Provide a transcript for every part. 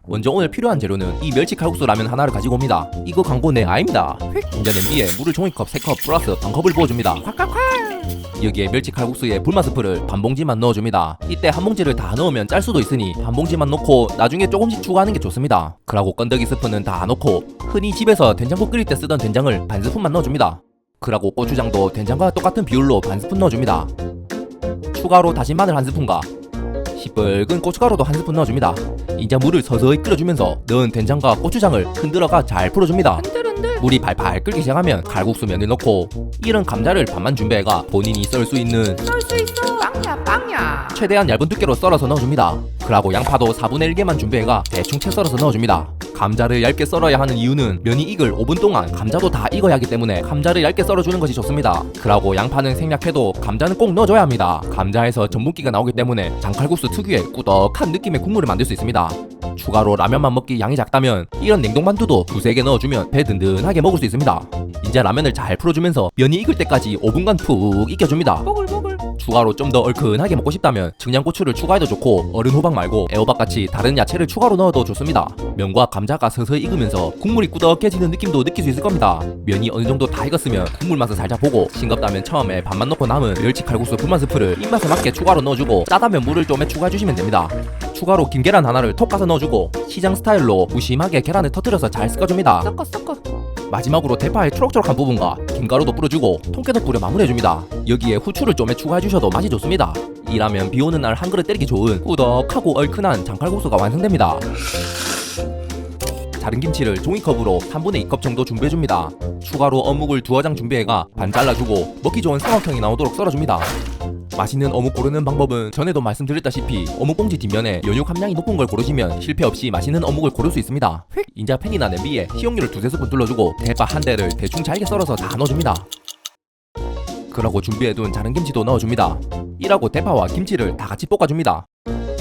먼저 오늘 필요한 재료는 이 멸치 칼국수 라면 하나를 가지고 옵니다. 이거 광고 내 아입니다. 이제 냄비에 물을 종이컵 3컵 플러스 반컵을 부어줍니다. 여기에 멸치 칼국수에 불맛 스프를 반 봉지만 넣어줍니다. 이때 한 봉지를 다 넣으면 짤 수도 있으니 반 봉지만 넣고 나중에 조금씩 추가하는 게 좋습니다. 그러고 건더기 스프는 다 넣고 흔히 집에서 된장국 끓일 때 쓰던 된장을 반 스푼만 넣어줍니다. 그러고 고추장도 된장과 똑같은 비율로 반 스푼 넣어줍니다. 추가로 다진 마늘 한 스푼과 시뻘건 고춧가루도 한 스푼 넣어줍니다. 이제 물을 서서히 끓여주면서 넣은 된장과 고추장을 흔들어가 잘 풀어줍니다. 물이 팔팔 끓기 시작하면 칼국수 면을 넣고 이런 감자를 반만 준비해가 본인이 썰 수 있는 빵야 최대한 얇은 두께로 썰어서 넣어줍니다. 그리고 양파도 4분의 1개만 준비해가 대충 채 썰어서 넣어줍니다. 감자를 얇게 썰어야 하는 이유는 면이 익을 5분 동안 감자도 다 익어야 하기 때문에 감자를 얇게 썰어주는 것이 좋습니다. 그리고 양파는 생략해도 감자는 꼭 넣어줘야 합니다. 감자에서 전분기가 나오기 때문에 장칼국수 특유의 꾸덕한 느낌의 국물을 만들 수 있습니다. 추가로 라면만 먹기 양이 작다면 이런 냉동만두도 2-3개 넣어주면 배 든든하게 먹을 수 있습니다. 이제 라면을 잘 풀어주면서 면이 익을 때까지 5분간 푹 익혀줍니다. 추가로 좀 더 얼큰하게 먹고 싶다면 청양고추를 추가해도 좋고 어른 호박 말고 애호박같이 다른 야채를 추가로 넣어도 좋습니다. 면과 감자가 서서히 익으면서 국물이 꾸덕해지는 느낌도 느낄 수 있을 겁니다. 면이 어느 정도 다 익었으면 국물 맛을 살짝 보고 싱겁다면 처음에 반만 넣고 남은 멸치 칼국수 불맛 스프를 입맛에 맞게 추가로 넣어주고 짜다면 물을 좀 추가해주시면 됩니다. 추가로 긴 계란 하나를 톡 까서 넣어주고 시장 스타일로 무심하게 계란을 터뜨려서 잘 섞어줍니다. 마지막으로 대파의 초록초록한 부분과 김가루도 뿌려주고 통깨도 뿌려 마무리해줍니다. 여기에 후추를 좀 추가해주셔도 맛이 좋습니다. 이 라면 비오는 날 한 그릇 때리기 좋은 꾸덕하고 얼큰한 장칼국수가 완성됩니다. 자른 김치를 종이컵으로 3분의 2컵 정도 준비해줍니다. 추가로 어묵을 2어장 준비해가 반 잘라주고 먹기 좋은 삼각형이 나오도록 썰어줍니다. 맛있는 어묵 고르는 방법은 전에도 말씀드렸다시피 어묵봉지 뒷면에 연육 함량이 높은 걸 고르시면 실패 없이 맛있는 어묵을 고를 수 있습니다. 인자 팬이나 냄비에 식용유를 2-3스푼 둘러주고 대파 한 대를 대충 잘게 썰어서 다 넣어줍니다. 그러고 준비해둔 자른 김치도 넣어줍니다. 이라고 대파와 김치를 다 같이 볶아줍니다.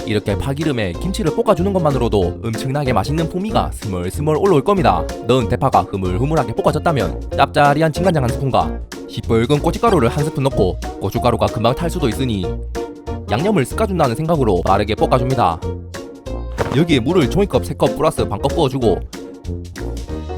이렇게 파기름에 김치를 볶아주는 것만으로도 엄청나게 맛있는 풍미가 스멀스멀 올라올 겁니다. 넣은 대파가 흐물흐물하게 볶아졌다면 짭짜리한 진간장 한 스푼과 시뻘건 고춧가루를 한 스푼 넣고 고춧가루가 금방 탈 수도 있으니 양념을 섞어준다는 생각으로 빠르게 볶아줍니다. 여기에 물을 종이컵 3컵 플러스 반컵 부어주고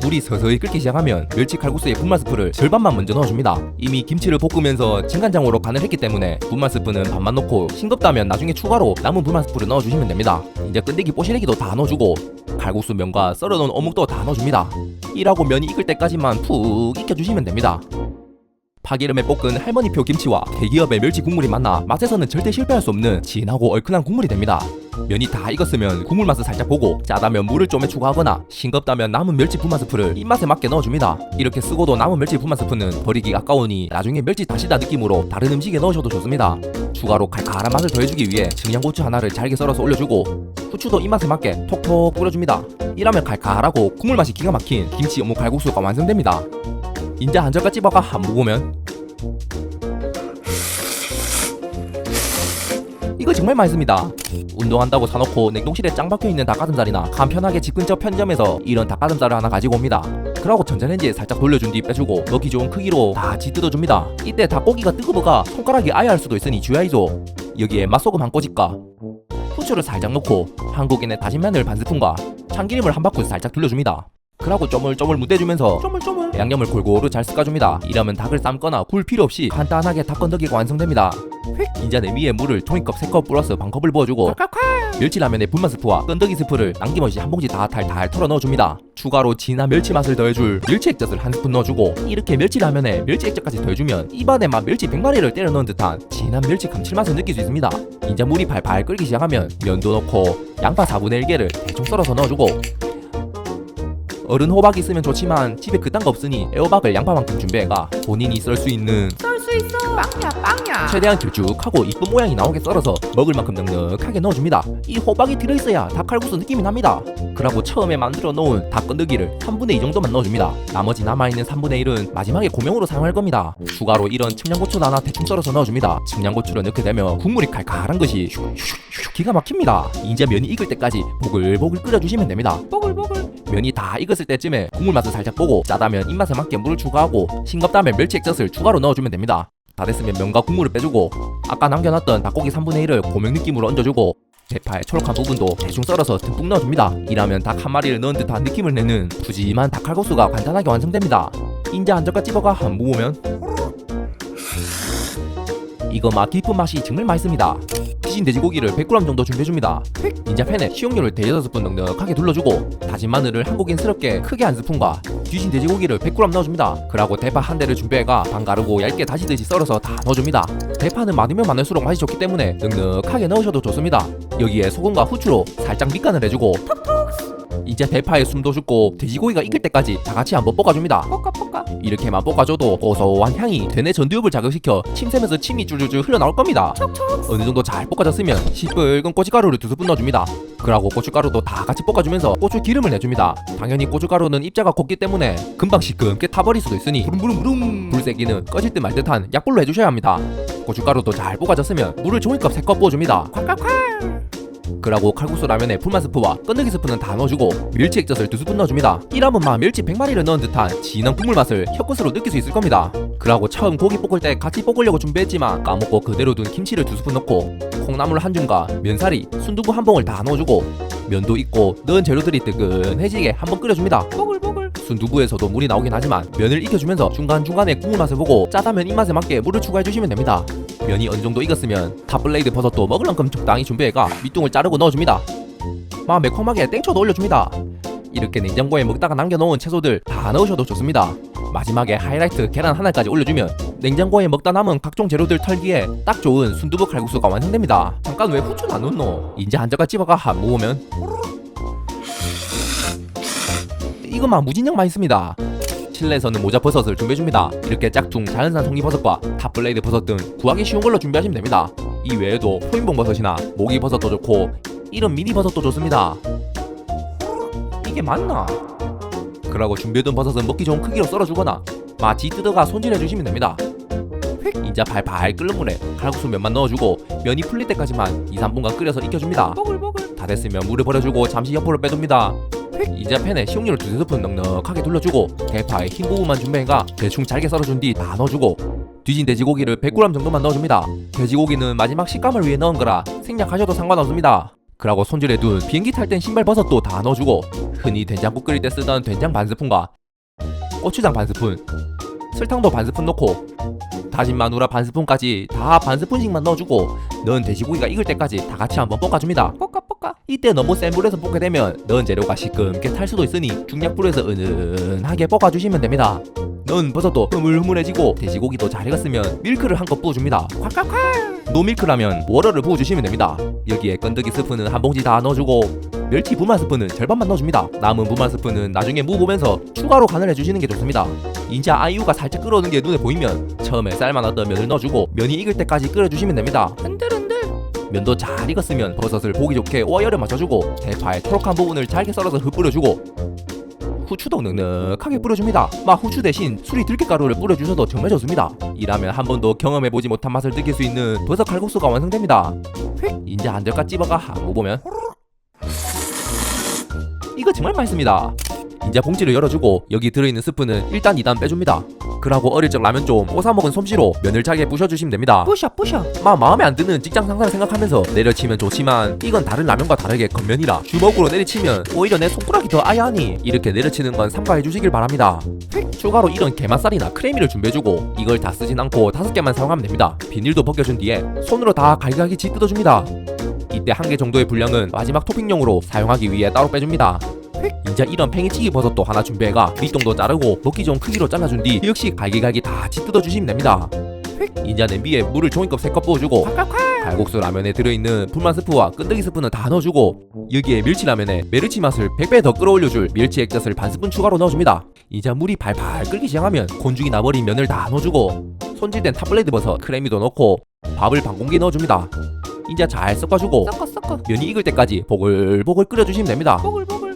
물이 서서히 끓기 시작하면 멸치 칼국수의 분말 스프를 절반만 먼저 넣어줍니다. 이미 김치를 볶으면서 진간장으로 간을 했기 때문에 분말 스프는 반만 넣고 싱겁다면 나중에 추가로 남은 분말 스프를 넣어주시면 됩니다. 이제 끈데기 뽀시래기도 다 넣어주고 칼국수 면과 썰어놓은 어묵도 다 넣어줍니다. 이라고 면이 익을 때까지만 푹 익혀주시면 됩니다. 파기름에 볶은 할머니표 김치와 대기업의 멸치 국물이 만나 맛에서는 절대 실패할 수 없는 진하고 얼큰한 국물이 됩니다. 면이 다 익었으면 국물 맛을 살짝 보고 짜다면 물을 좀 추가하거나 싱겁다면 남은 멸치 분말 스프를 입맛에 맞게 넣어줍니다. 이렇게 쓰고도 남은 멸치 분말 스프는 버리기 아까우니 나중에 멸치 다시다 느낌으로 다른 음식에 넣으셔도 좋습니다. 추가로 칼칼한 맛을 더해주기 위해 청양고추 하나를 잘게 썰어서 올려주고 후추도 입맛에 맞게 톡톡 뿌려줍니다. 이라면 칼칼하고 국물 맛이 기가 막힌 김치 어묵 칼국수가 완성됩니다. 인자 한 젓갈 집어가 한 모으면 이거 정말 맛있습니다. 운동한다고 사놓고 냉동실에 짱 박혀있는 닭가슴살이나 간편하게 집 근처 편의점에서 이런 닭가슴살을 하나 가지고 옵니다. 그러고 전자레인지에 살짝 돌려준 뒤 빼주고 먹기 좋은 크기로 다 찢어줍니다. 이때 닭고기가 뜨거워가 손가락이 아야할 수도 있으니 주의하이소. 여기에 맛소금 한 꼬집과 후추를 살짝 넣고 한국인의 다진 마늘 반 스푼과 참기름을 한 바퀴 살짝 둘러줍니다. 그러고 쪼물쪼물 무대주면서 양념을 골고루 잘 섞어줍니다. 이러면 닭을 삶거나 굴 필요 없이 간단하게 닭건더기가 완성됩니다. 인자 냄비에 물을 종이컵 3컵 플러스 반컵을 부어주고 멸치라면의 분말 스프와 건더기 스프를 남김없이 한 봉지 다 탈탈 털어 넣어줍니다. 추가로 진한 멸치 맛을 더해줄 멸치 액젓을 한 스푼 넣어주고 이렇게 멸치라면에 멸치 액젓까지 더해주면 입안에만 멸치 100마리를 때려 넣은 듯한 진한 멸치 감칠맛을 느낄 수 있습니다. 인자 물이 팔팔 끓기 시작하면 면도 넣고 양파 4분의 1개를 대충 썰어서 넣어주고 어른 호박이 있으면 좋지만 집에 그딴 거 없으니 애호박을 양파만큼 준비해가 본인이 썰 수 있는 빵야 최대한 길쭉하고 이쁜 모양이 나오게 썰어서 먹을 만큼 넉넉하게 넣어줍니다. 이 호박이 들어있어야 닭칼국수 느낌이 납니다. 그리고 처음에 만들어 놓은 닭건더기를 3분의 2 정도만 넣어줍니다. 나머지 남아있는 3분의 1은 마지막에 고명으로 사용할 겁니다. 추가로 이런 청양고추도 하나 대충 썰어서 넣어줍니다. 청양고추를 넣게 되면 국물이 칼칼한 것이 기가 막힙니다. 이제 면이 익을 때까지 보글보글 끓여주시면 됩니다. 면이 다 익었을 때쯤에 국물 맛을 살짝 보고 짜다면 입맛에 맞게 물을 추가하고 싱겁다면 멸치 액젓을 추가로 넣어주면 됩니다. 다 됐으면 면과 국물을 빼주고 아까 남겨놨던 닭고기 3분의 1을 고명 느낌으로 얹어주고 대파의 초록한 부분도 대충 썰어서 듬뿍 넣어줍니다. 이라면 닭 한 마리를 넣은 듯한 느낌을 내는 푸짐한 닭칼국수가 간단하게 완성됩니다. 인자 한 젓갈 집어가 한 모으면 이거 맛 깊은 맛이 정말 맛있습니다. 튀긴 돼지고기를 100g 정도 준비해줍니다. 인자 팬에 식용유를 대여섯 스푼 넉넉하게 둘러주고 다진 마늘을 한국인스럽게 크게 한 스푼과 튀긴 돼지고기를 100g 넣어줍니다. 그리고 대파 한 대를 준비해가 반 가르고 얇게 다시듯이 썰어서 다 넣어줍니다. 대파는 많으면 많을수록 맛이 좋기 때문에 넉넉하게 넣으셔도 좋습니다. 여기에 소금과 후추로 살짝 밑간을 해주고 이제 대파에 숨도 죽고 돼지고기가 익을 때까지 다 같이 한번 볶아줍니다. 볶아 이렇게만 볶아줘도 고소한 향이 되뇌 전두엽을 자극시켜 침샘에서 침이 줄줄줄 흘러나올 겁니다. 어느 정도 잘 볶아졌으면 시뻘건 고춧가루를 2스푼 넣어줍니다. 그리고 고춧가루도 다 같이 볶아주면서 고추 기름을 내줍니다. 당연히 고춧가루는 입자가 곱기 때문에 금방 시큼게 타버릴 수도 있으니 부릉부릉부릉 불세기는 꺼질 듯 말 듯한 약불로 해주셔야 합니다. 고춧가루도 잘 볶아졌으면 물을 종이컵 3컵 부어줍니다. 콸콸콸. 그리고 칼국수 라면에 불맛 스프와 끈느기 스프는 다 넣어주고 멸치 액젓을 2스푼 넣어줍니다. 이라면 막 멸치 100마리를 넣은 듯한 진한 국물 맛을 혀끝으로 느낄 수 있을 겁니다. 그리고 처음 고기 볶을 때 같이 볶으려고 준비했지만 까먹고 그대로 둔 김치를 2스푼 넣고 콩나물 한 줌과 면사리, 순두부 한 봉을 다 넣어주고 면도 익고 넣은 재료들이 뜨끈해지게 한번 끓여줍니다. 보글보글. 순두부에서도 물이 나오긴 하지만 면을 익혀주면서 중간중간에 국물 맛을 보고 짜다면 입맛에 맞게 물을 추가해주시면 됩니다. 면이 어느 정도 익었으면 탑블레이드 버섯도 먹을 만큼 적당히 준비해가 밑둥을 자르고 넣어줍니다. 막 매콤하게 땡초도 올려줍니다. 이렇게 냉장고에 먹다가 남겨놓은 채소들 다 넣으셔도 좋습니다. 마지막에 하이라이트 계란 하나까지 올려주면 냉장고에 먹다 남은 각종 재료들 털기에 딱 좋은 순두부 칼국수가 완성됩니다. 잠깐 왜 후추는 안 넣노? 인제 한 젓갈 집어가 한 모으면 이것만 무진장 맛있습니다. 실내에서는 모자 버섯을 준비해줍니다. 이렇게 짝퉁 자연산 송이버섯과 탑블레이드 버섯 등 구하기 쉬운 걸로 준비하시면 됩니다. 이 외에도 포인봉 버섯이나 모기 버섯도 좋고 이런 미니 버섯도 좋습니다. 이게 맞나? 그러고 준비해둔 버섯은 먹기 좋은 크기로 썰어주거나 마치 뜯어가 손질해주시면 됩니다. 인자 팔팔 끓는 물에 칼국수 면만 넣어주고 면이 풀릴 때까지만 2-3분간 끓여서 익혀줍니다. 다 됐으면 물을 버려주고 잠시 옆으로 빼둡니다. 이제 팬에 식용유를 2스푼 넉넉하게 둘러주고 대파의 흰 부분만 준비해가 대충 잘게 썰어준 뒤 다 넣어주고 뒤진 돼지고기를 100g 정도만 넣어줍니다. 돼지고기는 마지막 식감을 위해 넣은 거라 생략하셔도 상관없습니다. 그리고 손질해둔 비행기 탈 땐 신발 버섯도 다 넣어주고 흔히 된장국 끓일 때 쓰던 된장 반 스푼과 고추장 반 스푼, 설탕도 반 스푼 넣고 다진 마누라 반 스푼까지 다 반 스푼씩만 넣어주고 넣은 돼지고기가 익을 때까지 다 같이 한번 볶아줍니다. 볶아. 이때 너무 센 불에서 볶게 되면 넣은 재료가 시큼게 탈 수도 있으니 중약불에서 은은하게 볶아주시면 됩니다. 넣은 버섯도 흐물흐물해지고 돼지고기도 잘 익었으면 밀크를 한 컵 부어줍니다. 콸콸콸. 노밀크라면 워러를 부어주시면 됩니다. 여기에 건더기 스프는 한 봉지 다 넣어주고 멸치 분말 스프는 절반만 넣어줍니다. 남은 분말 스프는 나중에 무 보면서 추가로 간을 해주시는 게 좋습니다. 인자 아이유가 살짝 끓어오는 게 눈에 보이면 처음에 삶아놨던 면을 넣어주고 면이 익을 때까지 끓여주시면 됩니다. 흔들흔들. 면도 잘 익었으면 버섯을 보기 좋게 오열을 맞춰주고 대파의 초록한 부분을 잘게 썰어서 흩뿌려주고 후추도 넉넉하게 뿌려줍니다. 막 후추 대신 수리 들깨가루를 뿌려주셔도 정말 좋습니다. 이라면 한 번도 경험해보지 못한 맛을 느낄 수 있는 버섯 칼국수가 완성됩니다. 인제 한 젓갈 집어가 한 모보면 이거 정말 맛있습니다. 인자 봉지를 열어주고 여기 들어있는 스프는 1단 2단 빼줍니다. 그러고 어릴 적 라면 좀 뽀사먹은 솜씨로 면을 잘게 부셔주시면 됩니다. 부셔 마음에 안 드는 직장 상사를 생각하면서 내려치면 좋지만 이건 다른 라면과 다르게 겉면이라 주먹으로 내리치면 오히려 내 손가락이 더 아야하니 이렇게 내려치는 건 삼가해 주시길 바랍니다. 추가로 이런 게맛살이나 크래미를 준비해주고 이걸 다 쓰진 않고 5개만 사용하면 됩니다. 비닐도 벗겨준 뒤에 손으로 다 갈기갈기 뜯어줍니다. 이때 한 개 정도의 분량은 마지막 토핑용으로 사용하기 위해 따로 빼줍니다. 인자 이런 팽이치기 버섯도 하나 준비해가 밑동도 자르고 먹기 좋은 크기로 잘라준 뒤 역시 갈기갈기 다 같이 뜯어주시면 됩니다. 인자 냄비에 물을 종이컵 3컵 부어주고 칼국수 라면에 들어있는 불맛 스프와 끈더기 스프는 다 넣어주고 여기에 멸치 라면에 메르치 맛을 100배 더 끌어올려줄 멸치 액젓을 반 스푼 추가로 넣어줍니다. 인자 물이 발발 끓기 시작하면 곤죽이 나버린 면을 다 넣어주고 손질된 탑블레이드 버섯 크래미도 넣고 밥을 반 공기 넣어줍니다. 인자 잘 섞어주고 면이 익을 때까지 보글보글 끓여주시면 됩니다.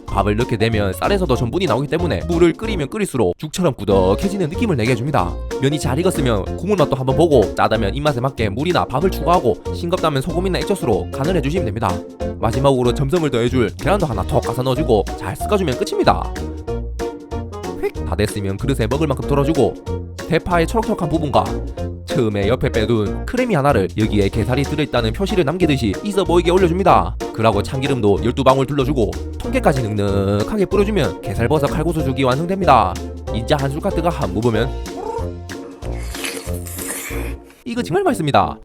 밥을 넣게 되면 쌀에서도 전분이 나오기 때문에 물을 끓이면 끓일수록 죽처럼 꾸덕해지는 느낌을 내게 해줍니다. 면이 잘 익었으면 국물 맛도 한번 보고 짜다면 입맛에 맞게 물이나 밥을 추가하고 싱겁다면 소금이나 액젓으로 간을 해주시면 됩니다. 마지막으로 점성을 더해줄 계란도 하나 톡 까서 넣어주고 잘 섞어주면 끝입니다. 다 됐으면 그릇에 먹을 만큼 덜어주고 대파의 초록초록한 부분과 틈에 옆에 빼둔 크래미 하나를 여기에 게살이 들어있다는 표시를 남기듯이 있어 보이게 올려줍니다. 그러고 참기름도 12방울 둘러주고 통깨까지 넉넉하게 뿌려주면 게살버섯 칼국수 죽이 완성됩니다. 인자 한 숟갈 뜨가 한 무으면 이거 정말 맛있습니다.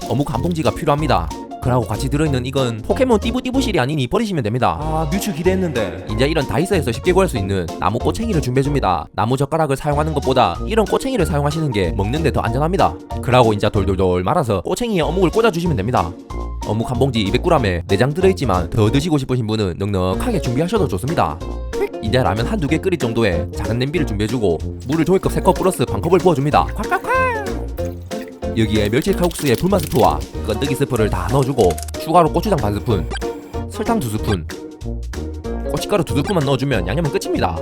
어묵 한 봉지가 필요합니다. 그러고 같이 들어있는 이건 포켓몬 띠부띠부실이 아니니 버리시면 됩니다. 아, 뮤츠 기대했는데. 이제 이런 다이소에서 쉽게 구할 수 있는 나무 꼬챙이를 준비해줍니다. 나무 젓가락을 사용하는 것보다 이런 꼬챙이를 사용하시는 게 먹는데 더 안전합니다. 그러고 이제 돌돌돌 말아서 꼬챙이에 어묵을 꽂아주시면 됩니다. 어묵 한 봉지 200g에 내장 들어있지만 더 드시고 싶으신 분은 넉넉하게 준비하셔도 좋습니다. 이제 라면 한두 개 끓일 정도의 작은 냄비를 준비해주고 물을 종이컵 3컵 플러스 반컵을 부어줍니다. 여기에 멸치 칼국수에 불맛 스프와 건더기 스프를 다 넣어주고 추가로 고추장 반 스푼, 설탕 2스푼, 고춧가루 2스푼만 넣어주면 양념은 끝입니다.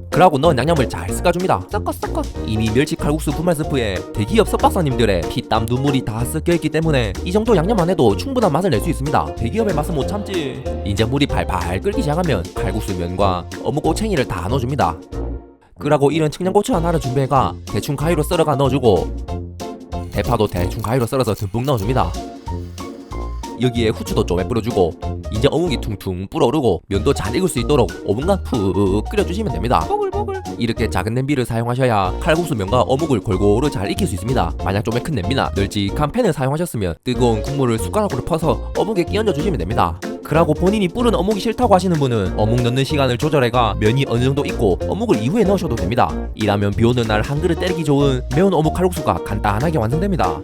그러고 넣은 양념을 잘 섞어줍니다. 섞어. 이미 멸치 칼국수 불맛 스프에 대기업 석박사님들의 피땀 눈물이 다 섞여있기 때문에 이 정도 양념만 해도 충분한 맛을 낼 수 있습니다. 대기업의 맛은 못 참지. 이제 물이 팔팔 끓기 시작하면 칼국수 면과 어묵 꼬챙이를 다 넣어줍니다. 그러고 이런 청양고추 하나를 준비해가 대충 가위로 썰어가 넣어주고 대파도 대충 가위로 썰어서 듬뿍 넣어줍니다. 여기에 후추도 좀 뿌려주고 이제 어묵이 퉁퉁 불어오르고 면도 잘 익을 수 있도록 5분간 푹 끓여주시면 됩니다. 보글보글. 이렇게 작은 냄비를 사용하셔야 칼국수 면과 어묵을 골고루 잘 익힐 수 있습니다. 만약 좀 큰 냄비나 널찍한 팬을 사용하셨으면 뜨거운 국물을 숟가락으로 퍼서 어묵에 끼얹어 주시면 됩니다. 그러고 본인이 불은 어묵이 싫다고 하시는 분은 어묵 넣는 시간을 조절해가 면이 어느 정도 익고 어묵을 이후에 넣으셔도 됩니다. 이라면 비 오는 날 한 그릇 때리기 좋은 매운 어묵 칼국수가 간단하게 완성됩니다.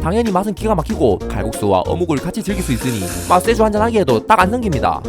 당연히 맛은 기가 막히고 칼국수와 어묵을 같이 즐길 수 있으니 맛세주 한잔 하기에도 딱 안성깁니다.